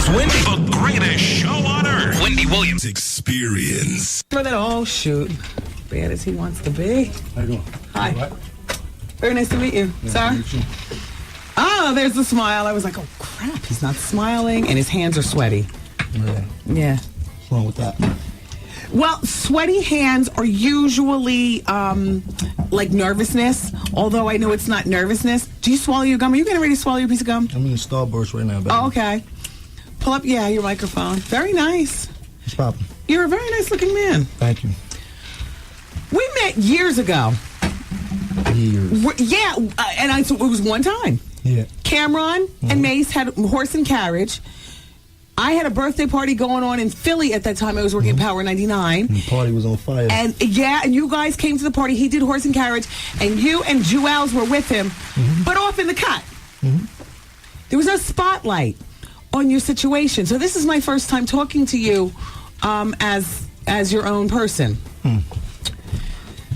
It's Wendy. The greatest show on earth. Wendy Williams Experience. Oh, shoot. Bad as he wants to be. How you doing? Hi. All right. Very nice to meet you, sir. Meet you. Oh, there's the smile. I was like, oh, crap. He's not smiling, and his hands are sweaty. Yeah. Yeah. What's wrong with that? Well, sweaty hands are usually like nervousness, although I know it's not nervousness. Do you swallow your gum? Are you getting ready to swallow your piece of gum? I'm in Starburst right now, baby. Oh, okay. Pull up, your microphone. Very nice. What's poppin'? You're a very nice-looking man. Thank you. We met years ago. Years. So it was one time. Yeah. Cameron and Mace had horse and carriage. I had a birthday party going on in Philly at that time. I was working at Power 99. And the party was on fire. And you guys came to the party. He did horse and carriage, and you and Jewels were with him, but off in the cut. There was no spotlight on your situation. So this is my first time talking to you as your own person.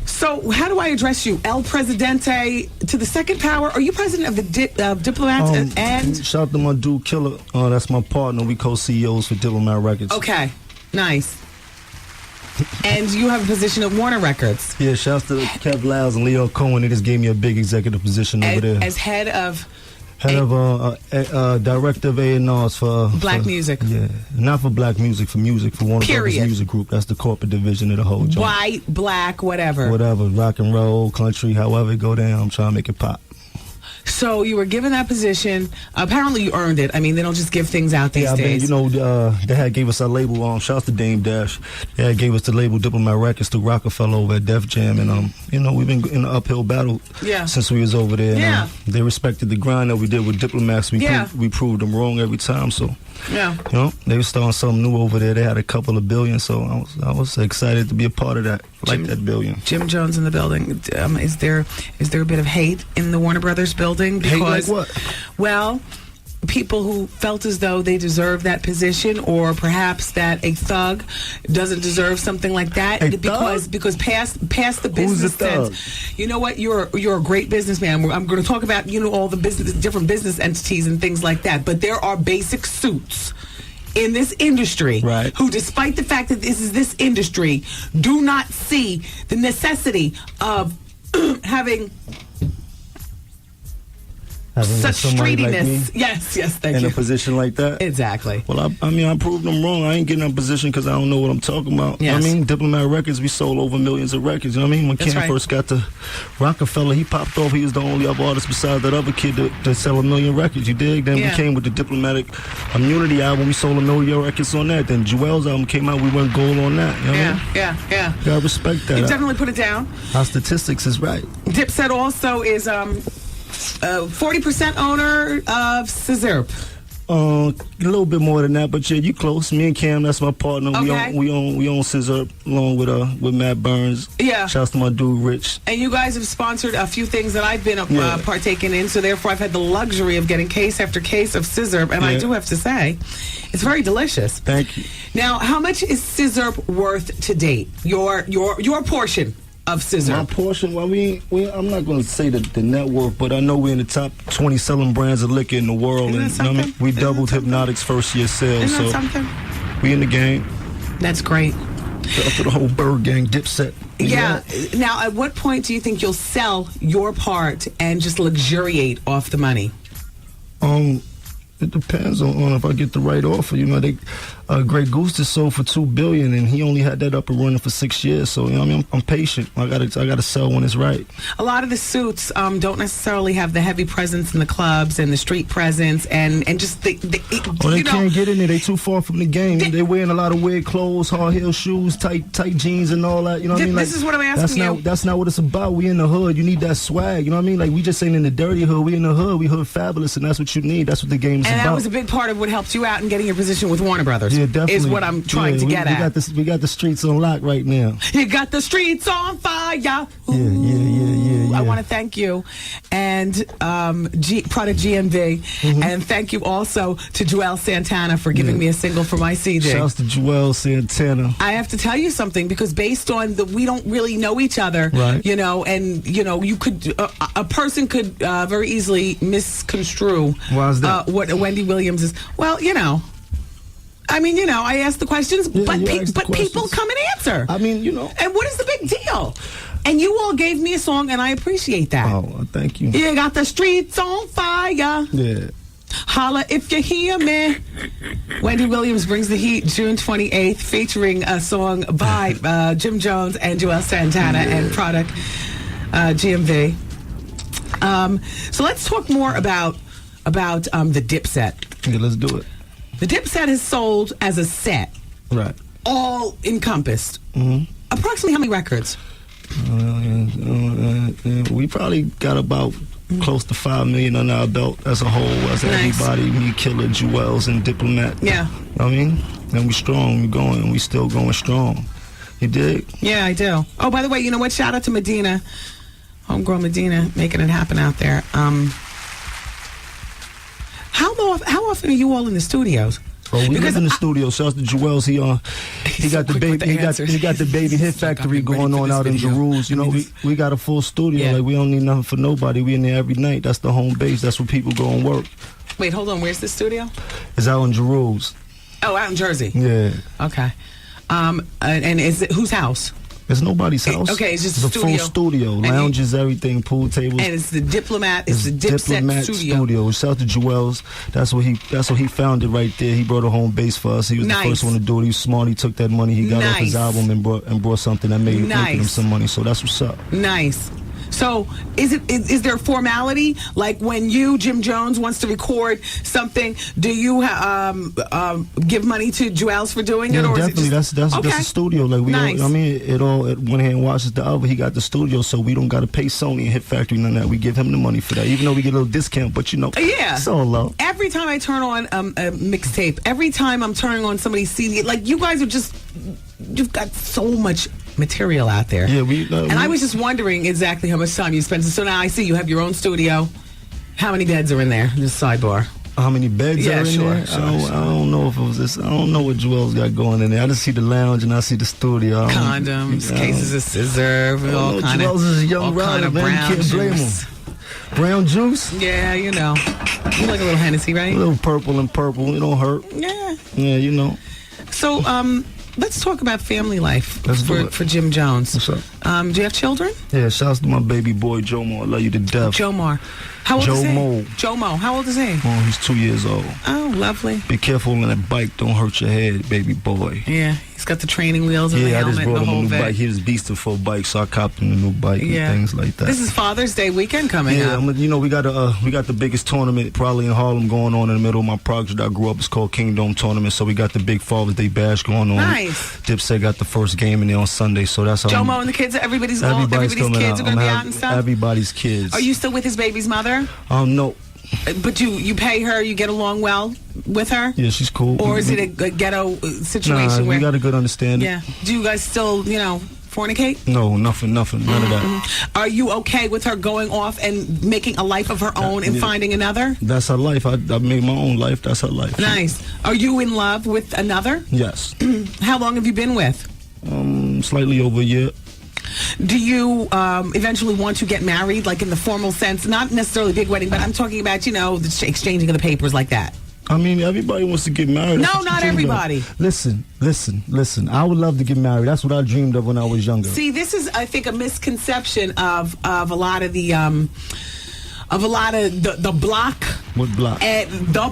So how do I address you? El Presidente to the second power? Are you president of the Diplomats? And shout out to my dude Killer. That's my partner. We co-CEOs for Diplomat Records. Okay, nice. And you have a position at Warner Records. Yeah, shout out to Kev Lyles and Leo Cohen. They just gave me a big executive position over there. As head of director of A&Rs for Black music. Yeah, not for black music, for Warner Brothers Music Group. That's the corporate division of the whole joint. White, black, whatever. Whatever, rock and roll, country, however it go down, I'm trying to make it pop. So you were given that position. Apparently you earned it. I mean, they don't just give things out these days. They had gave us our label. Shouts to Dame Dash. They had gave us the label Diplomat Records through Rockefeller over at Def Jam, and we've been in an uphill battle since we was over there. And, they respected the grind that we did with Diplomats. We proved them wrong every time. So they were starting something new over there. They had a couple of billion, so I was excited to be a part of that. That billion. Jim Jones in the building. Is there a bit of hate in the Warner Brothers building? Because, hate like what? Well, people who felt as though they deserved that position, or perhaps that a thug doesn't deserve something like that, because past the business sense. You know what? You're a great businessman. I'm going to talk about all the different business entities and things like that. But there are basic suits in this industry who, despite the fact that this is this industry, do not see the necessity of having such streetiness. Like yes, thank you. In a position like that? Exactly. Well, I proved them wrong. I ain't getting in a position because I don't know what I'm talking about. Yes. Diplomat Records, we sold over millions of records. You know what I mean? When Cam first got to Rockefeller, he popped off. He was the only other artist besides that other kid to sell 1 million records. You dig? Then we came with the Diplomatic Immunity album. We sold 1 million records on that. Then Jewel's album came out. We went gold on that. You know what I mean? Yeah. You gotta respect that. You definitely put it down. Our statistics is right. Dipset also is 40% owner of Scissor. A little bit more than that, but you close. Me and Cam, that's my partner. Okay. We own Scissor along with Matt Burns. Yeah. Shouts to my dude Rich. And you guys have sponsored a few things that I've been partaking in, so therefore I've had the luxury of getting case after case of Scissor, and I do have to say, it's very delicious. Thank you. Now, how much is Scissor worth to date? Your portion of Scissor. My portion, well, I'm not going to say the net worth, but I know we're in the top 20 selling brands of liquor in the world. And we doubled Hypnotic's first year sales. Isn't that something? We in the game. That's great. Shout out to the whole Bird Gang, Dipset. Yeah. Now, at what point do you think you'll sell your part and just luxuriate off the money? It depends on if I get the right offer. Grey Goose is sold for $2 billion, and he only had that up and running for 6 years. So I'm patient. I gotta sell when it's right. A lot of the suits don't necessarily have the heavy presence in the clubs and the street presence, and just they can't get in there. They too far from the game. They wearing a lot of weird clothes, hard heel shoes, tight jeans, and all that. You know what I mean? This is what I'm asking you. That's not what it's about. We in the hood. You need that swag. You know what I mean? Like, we just ain't in the dirty hood. We in the hood. We hood fabulous, and that's what you need. That's what the game's about. And that was a big part of what helped you out in getting your position with Warner Brothers. Yeah, definitely. Is what I'm trying to get at. We got the streets on lock right now. You got the streets on fire. Yeah. I want to thank you and Product GMV, and thank you also to Joel Santana for giving me a single for my CD. Shouts to Joel Santana. I have to tell you something, because based on we don't really know each other, right? You could a person could very easily misconstrue Why is that? what Wendy Williams is. Well, I mean, I ask the questions, but people come and answer. I mean, And what is the big deal? And you all gave me a song, and I appreciate that. Oh, thank you. You got the streets on fire. Yeah. Holla if you hear me. Wendy Williams Brings the Heat, June 28th, featuring a song by Jim Jones and Joel Santana and product GMV. So let's talk more about the Dipset. Yeah, let's do it. The Dipset is sold as a set. Right. All encompassed. Mm-hmm. Approximately how many records? We probably got about close to 5 million on our belt as a whole, as everybody, me, Killer, Jewels, and Diplomat. Yeah. I mean, and we strong, we still going strong. You dig? Yeah, I do. Oh, by the way, you know what? Shout out to Medina, homegirl Medina, making it happen out there. How often are you all in the studios? Oh, we live in the studio. Shouts to Jewels. He got the baby. He got the baby hit factory going on out in Jerusalem. We got a full studio. Yeah. Like we don't need nothing for nobody. We in there every night. That's the home base. That's where people go and work. Wait, hold on. Where's the studio? It's out in Jerusalem. Oh, out in Jersey. Yeah. Okay. And is it whose house? It's nobody's house. Okay, it's just a studio. full studio, lounges, everything, pool tables. And it's the Diplomat. It's the Dipset studio. Shout out to Jewels. That's what he founded right there. He brought a home base for us. He was the first one to do it. He was smart. He took that money he got off his album and brought something that made him some money. So that's what's up. Nice. So is there a formality? Like when you, Jim Jones, wants to record something, do you give money to Jewels for doing it? Or Definitely. Is it that's the studio. Like we nice. I mean, it one hand washes the other. He got the studio, so we don't got to pay Sony and Hit Factory none of that. We give him the money for that, even though we get a little discount. But yeah, it's all low. Every time I turn on a mixtape, every time I'm turning on somebody's CD, like you guys you've got so much material out there. Yeah, and I was just wondering exactly how much time you spend. So now I see you have your own studio. How many beds are in there? Just sidebar. How many beds are in there? I don't know if it was this. I don't know what Jewel's got going in there. I just see the lounge and I see the studio. Condoms, cases of scissor, all kind of. Jewel's is a young rider, man. You can't blame him. Brown juice? Yeah, you like a little Hennessy, right? A little purple and purple. It don't hurt. Yeah. Yeah, So, let's talk about family life for Jim Jones. What's up? Do you have children? Yeah, shouts to my baby boy, Joe Moore. I love you to death. Joe Moore. How old is he? Joe Mo. How old is he? Oh, he's 2 years old. Oh, lovely. Be careful on that bike. Don't hurt your head, baby boy. Yeah, he's got the training wheels and the helmet and the whole I just brought him a new vet. bike. He was beasting for a bike, so I copped him a new bike and things like that. This is Father's Day weekend coming up. Yeah, we got the biggest tournament probably in Harlem going on in the middle of my project I grew up. It's called Kingdom Tournament, so we got the big Father's Day bash going on. Nice. Dipset got the first game in there on Sunday, so that's how Joe Mo and the kids, everybody's kids are going to be out and stuff? Everybody's kids. Are you still with his baby's mother? No. But you pay her, you get along well with her? Yeah, she's cool. Or is it a ghetto situation? We got a good understanding. Yeah. Do you guys still, fornicate? No, nothing, none of that. Are you okay with her going off and making a life of her own and finding another? That's her life. I made my own life. That's her life. Nice. Are you in love with another? Yes. How long have you been with? Slightly over a year. Do you eventually want to get married, like in the formal sense? Not necessarily big wedding, but I'm talking about, the exchanging of the papers like that. I mean, everybody wants to get married. No, not everybody. Listen. I would love to get married. That's what I dreamed of when I was younger. See, this is, I think, a misconception of a lot of the the block. What block? And the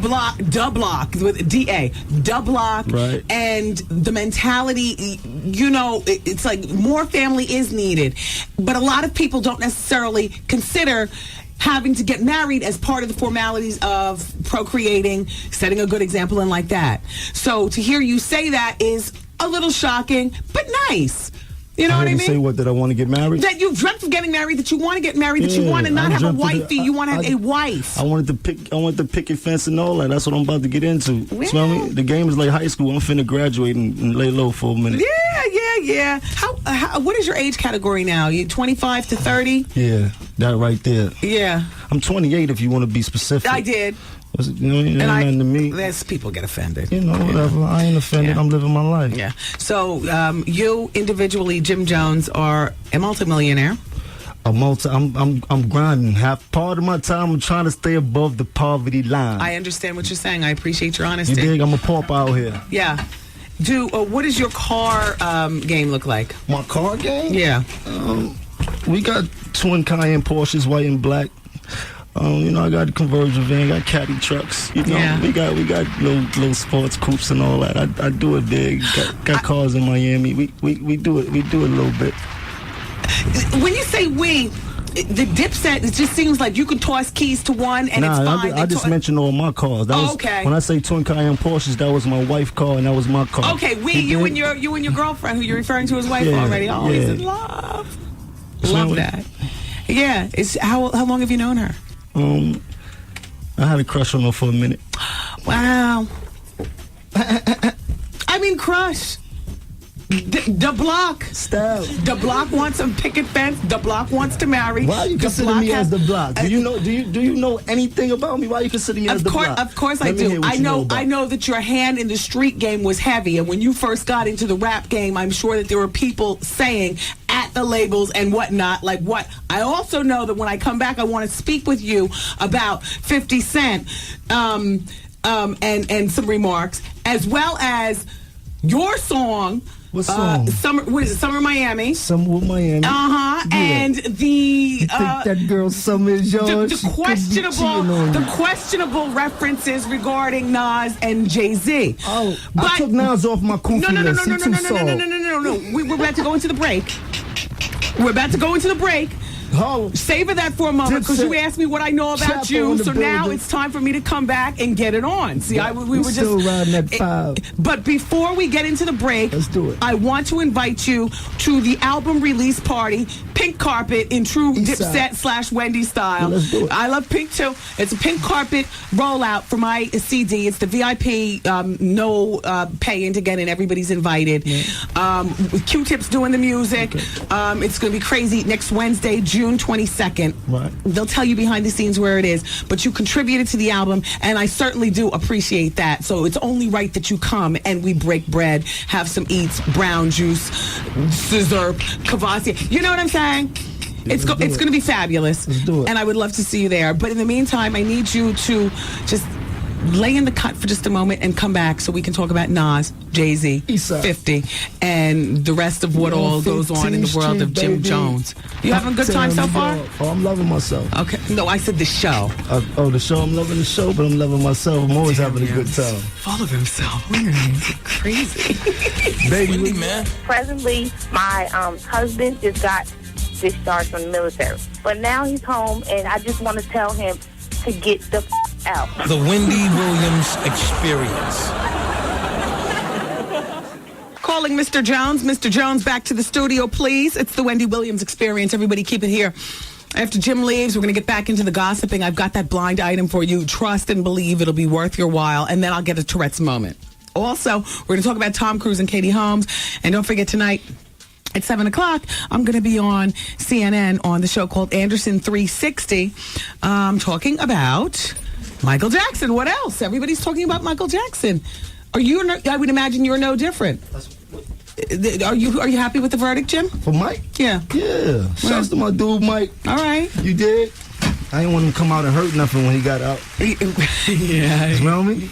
block with DA, the block, right? And the mentality, it's like more family is needed, but a lot of people don't necessarily consider having to get married as part of the formalities of procreating, setting a good example, and like that. So to hear you say that is a little shocking, but nice. You know what I mean? Say what? That I want to get married? That you dreamt of getting married, that you want to get married, that you want to not have a wifey, you want to have a wife. I wanted the picket fence and all that. That's what I'm about to get into. Yeah. Smell me? The game is like high school. I'm finna graduate and lay low for a minute. Yeah. How what is your age category now? You 25 to 30? Yeah, that right there. Yeah. I'm 28 if you want to be specific. I did. To me. People get offended. Whatever. I ain't offended. Yeah. I'm living my life. Yeah. So you individually, Jim Jones, are a multimillionaire. I'm grinding. Half part of my time, I'm trying to stay above the poverty line. I understand what you're saying. I appreciate your honesty. You dig? I'm a pauper out here. Yeah. What does your car game look like? My car game? Yeah. We got twin Cayenne Porsches, white and black. I got a conversion van, got caddy trucks. We got little sports coupes and all that. I do it big. Got cars in Miami. We do it. We do it a little bit. When you say the Dipset, it just seems like you can toss keys to one and it's fine. I just mentioned all my cars. Okay. When I say twin Cayenne Porsches, that was my wife's car and that was my car. Okay, you and your girlfriend, who you're referring to as wife already. Oh, he's in love. Love that. Yeah. How long have you known her? I had a crush on her for a minute. Wow. I mean, crush. The block. Stop. The block wants a picket fence. The block wants to marry. Why are you considering me as the block? Do you know anything about me? Why are you considering me as the block? Of course I do. I know that your hand in the street game was heavy, and when you first got into the rap game, I'm sure that there were people saying at the labels and whatnot, like what. I also know that when I come back, I want to speak with you about 50 Cent and some remarks, as well as your song. What song? What is it? Summer Miami. Summer Miami. Yeah. And the you think that girl Summer is yours? The questionable references regarding Nas and Jay-Z. Oh, I took Nas off my Koofy list. No. We're about to go into the break. Oh, savor that for a moment, because you asked me what I know about you. So now it's time for me to come back and get it on. See, we were still just riding at 5. But before we get into the break, let's do it. I want to invite you to the album release party, pink carpet in true Dipset / Wendy style. Let's do it. I love pink too. It's a pink carpet rollout for my CD. It's the VIP, no paying to get in. Everybody's invited. Yeah. With Q-Tip's doing the music. Okay. It's going to be crazy. Next Wednesday, June 22nd. Right. They'll tell you behind the scenes where it is, but you contributed to the album, and I certainly do appreciate that. So it's only right that you come and we break bread, have some eats, brown juice, sizzurp, kvass. You know what I'm saying? It's going to be fabulous. Let's do it. And I would love to see you there. But in the meantime, I need you to just lay in the cut for just a moment and come back so we can talk about Nas, Jay-Z, 50, and the rest of what all goes on in the world of Jim Jones. You having a good time so far? Oh, I'm loving myself. Okay. No, I said the show. The show. I'm loving the show, but I'm loving myself. I'm always having a good time. Full of himself. He's crazy. Baby, Wendy, man. Presently, my husband just got discharged from the military. But now he's home, and I just want to tell him to get the out. The Wendy Williams Experience. Calling Mr. Jones. Mr. Jones, back to the studio, please. It's the Wendy Williams Experience. Everybody keep it here. After Jim leaves, we're going to get back into the gossiping. I've got that blind item for you. Trust and believe it'll be worth your while. And then I'll get a Tourette's moment. Also, we're going to talk about Tom Cruise and Katie Holmes. And don't forget tonight, at 7 o'clock, I'm going to be on CNN on the show called Anderson 360, talking about Michael Jackson. What else? Everybody's talking about Michael Jackson. I would imagine you're no different. Are you happy with the verdict, Jim? For Mike? Yeah. Yeah. Shouts to my dude, Mike. All right. You did? I didn't want him to come out and hurt nothing when he got out. Yeah. You smell me?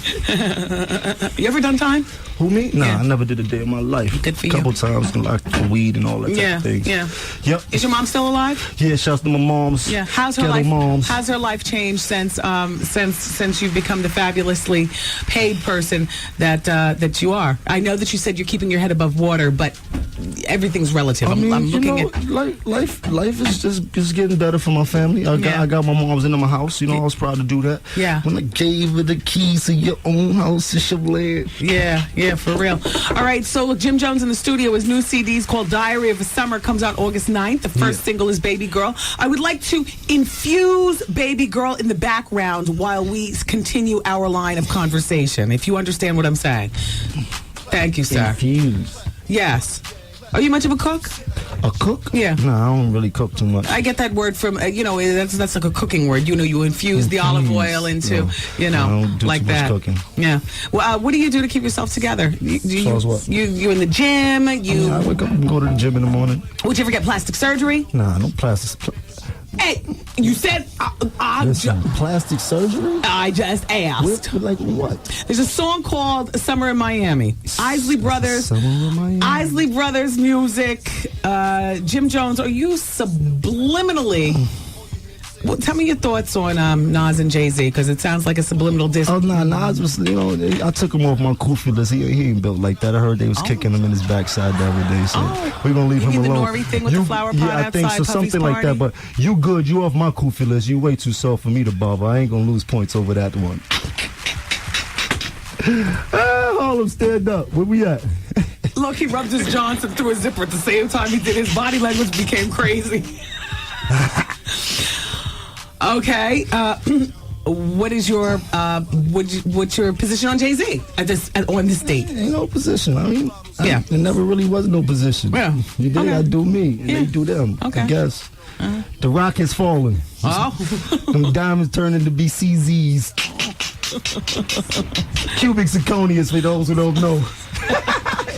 You ever done time? Who, me? Nah, Yeah. I never did a day in my life. Good for you. A couple times, like weed and all that type of things. Yeah. Yep. Is your mom still alive? Yeah, shouts to my moms. Yeah. How's her ghetto life? moms. How's her life changed since you've become the fabulously paid person that you are? I know that you said you're keeping your head above water, but everything's relative. I'm looking at life is just getting better for my family. I got my moms into my house. You know, I was proud to do that. Yeah. When I gave her the keys to your own house, it's your land. Yeah, for real. All right, so look, Jim Jones in the studio. His new CD is called Diary of a Summer. Comes out August 9th. The first single is Baby Girl. I would like to infuse Baby Girl in the background while we continue our line of conversation, if you understand what I'm saying. Thank you, sir. Infuse. Yes. Are you much of a cook? A cook? Yeah. No, I don't really cook too much. I get that word from, that's like a cooking word. You infuse the olive oil into, I don't do like too much that. Cooking. Yeah. Well, what do you do to keep yourself together? What? You in the gym? I wake up and go to the gym in the morning. Would you ever get plastic surgery? Nah, no plastic. Hey, you said plastic surgery? I just asked. Like what? There's a song called "Summer in Miami." Isley Brothers. Summer in Miami. Isley Brothers music. Jim Jones. Are you subliminally? Well, tell me your thoughts on Nas and Jay-Z, because it sounds like a subliminal diss. Oh, nah, Nas was, I took him off my kufi list. He ain't built like that. I heard they was kicking him in his backside the other day, so we're going to leave him alone. The Nori thing with the flower pot I think so, outside something like that, but you good. You off my kufi list. You way too soft for me to bother. I ain't going to lose points over that one. Harlem, stand up. Where we at? Look, he rubbed his Johnson through his zipper at the same time he did. His body language became crazy. Okay, what is your what's your position on Jay-Z on this date? Ain't no position. I mean, there never really was no position. Yeah, you did. I do me, and they do them. Okay, I guess the rock has fallen. Oh, them diamonds turn into BCZs. Cubic zirconias for those who don't know.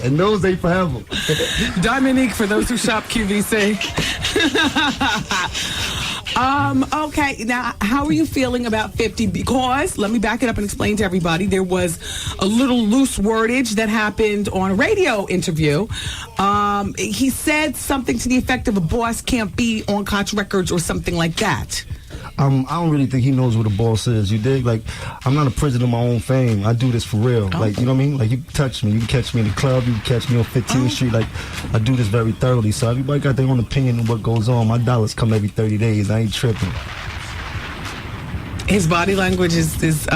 And those ain't forever. Dominique for those who shop QVC. Okay, now, how are you feeling about 50? Because, let me back it up and explain to everybody, there was a little loose wordage that happened on a radio interview. He said something to the effect of a boss can't be on Koch Records or something like that. I don't really think he knows what a boss is. You dig? Like, I'm not a prisoner of my own fame. I do this for real. Like, you know what I mean? Like, you can touch me. You can catch me in the club. You can catch me on 15th Street. Like, I do this very thoroughly. So everybody got their own opinion of what goes on. My dollars come every 30 days. I ain't tripping. His body language is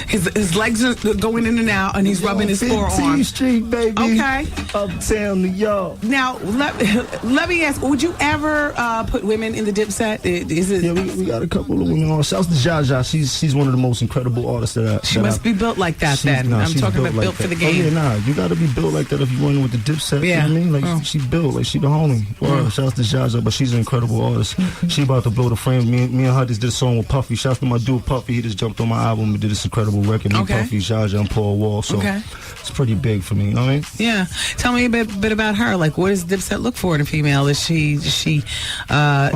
his legs are going in and out, and he's rubbing his forearm. 15th Street, baby. Okay. Uptown New York. Now, let me ask, would you ever put women in the Dipset? Is it? Yeah, we got a couple of women on. Shouts to Jaja. She's one of the most incredible artists She must be built like that, then. I'm talking about built for the game. Oh, yeah, you got to be built like that if you're running with the Dipset. Yeah. You know what I mean? Like, she built. Like, she the homie. Shouts to Jaja, but she's an incredible artist. She about to blow the frame. Me and her just did a song with Puffy. Shouts to my dude Puffy. He just jumped on my album and did this incredible record. Me, Puffy, Jaja, and Paul Wall. So it's pretty big for me. You know what I mean? Yeah. Tell me a bit about her. Like, what does Dipset look for in a female? Does she have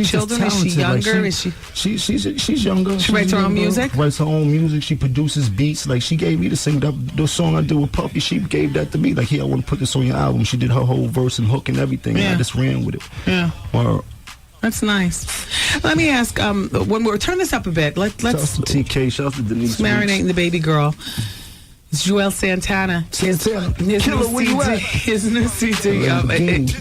children? Is she younger? Like she's younger. She writes her own music? Writes her own music. She produces beats. Like, she gave me to sing the song I did with Puffy. She gave that to me. Like, here, I want to put this on your album. She did her whole verse and hook and everything. And I just ran with it. Yeah. Or, that's nice. Let me ask, when we're turn this up a bit, let's TK, shout out to Denise. Marinating the baby girl. It's Joel Santana. His new CD.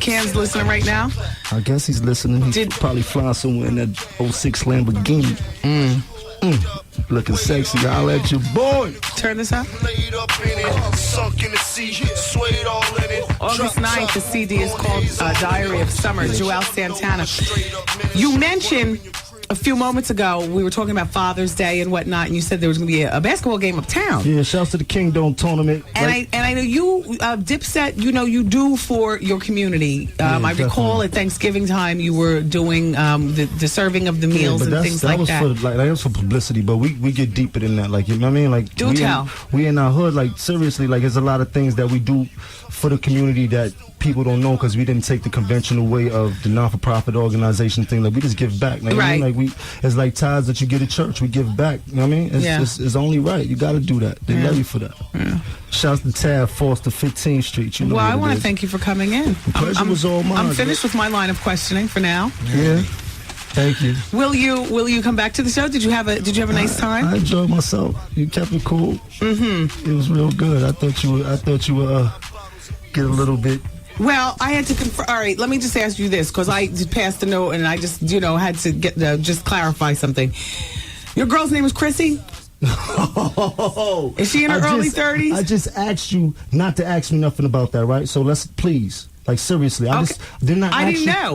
Cam's listening right now? I guess he's listening. He's probably flying somewhere in that 06 Lamborghini. Looking sexy. I'll let your boy. Turn this up. August 9th, the CD is called Diary of Summer, Joel Santana. You mentioned a few moments ago, we were talking about Father's Day and whatnot, and you said there was going to be a basketball game uptown. Yeah, shouts to the Kingdom tournament. And I know you, Dipset, you do for your community. I recall at Thanksgiving time you were doing the serving of the meals and things like that. That was for publicity, but we get deeper than that. Like, you know what I mean? Like, we in our hood. Like, seriously, like, there's a lot of things that we do for the community that people don't know because we didn't take the conventional way of the non-for-profit organization thing. Like, we just give back. Like, right. I mean? Like, it's like tithes that you get at church. We give back. You know what I mean? It's only right. You got to do that. They love you for that. Yeah. Shouts to Tab Foster, 15th Street. You know. Well, I want to thank you for coming in. The pleasure was all mine. I'm finished with my line of questioning for now. Yeah. Thank you. Will you come back to the show? Did you have a nice time? I enjoyed myself. You kept it cool. Mm-hmm. It was real good. I thought you would get a little bit. Well, I had to confirm. All right, let me just ask you this, because I passed the note and I just, had to get just clarify something. Your girl's name is Chrissy? Is she in her early 30s? I just asked you not to ask me nothing about that, right? So let's please. Like, seriously. I didn't know.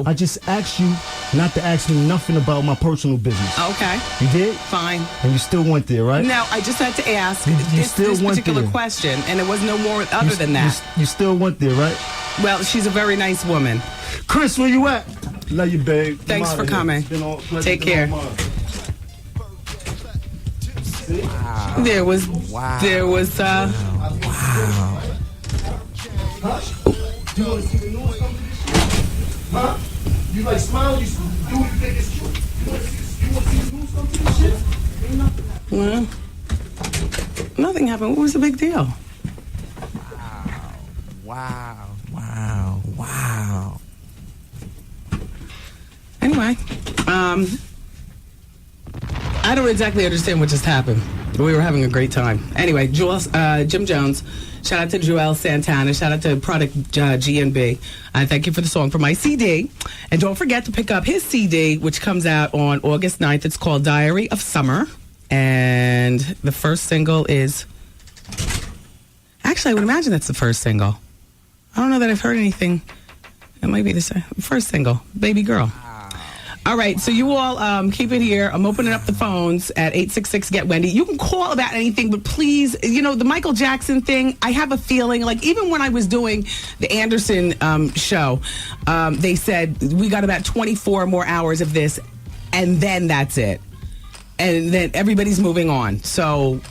I just asked you not to ask me nothing about my personal business. Okay. You did? Fine. And you still went there, right? No, I just had to ask this particular question, and it was no more other than that. You still went there, right? Well, she's a very nice woman. Chris, where you at? Love you, babe. Thanks for coming. Take care. Wow. There was. Wow. Huh? You want to see the news come to this shit? Huh? You like smile? You think it's true? You want to see the news come to this shit? Ain't nothing happened. Well, nothing happened. What was the big deal? Wow. Anyway, I don't exactly understand what just happened. We were having a great time. Anyway, Jim Jones. Shout out to Joel Santana. Shout out to Product GNB. Thank you for the song from my CD. And don't forget to pick up his CD, which comes out on August 9th. It's called Diary of Summer. And the first single is... Actually, I would imagine that's the first single. I don't know that I've heard anything. It might be the first single, Baby Girl. All right, so you all keep it here. I'm opening up the phones at 866-GET-WENDY. You can call about anything, but please, the Michael Jackson thing, I have a feeling, like even when I was doing the Anderson show, they said we got about 24 more hours of this, and then that's it. And then everybody's moving on. So,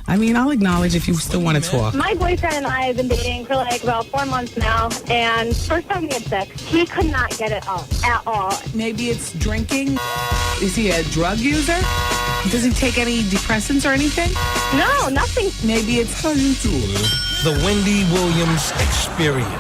I'll acknowledge if you still want to talk. My boyfriend and I have been dating for like about 4 months now, and first time we had sex, he could not get it up at all. Maybe it's drinking. Is he a drug user? Does he take any depressants or anything? No, nothing. Maybe it's... How you doing? The Wendy Williams Experience.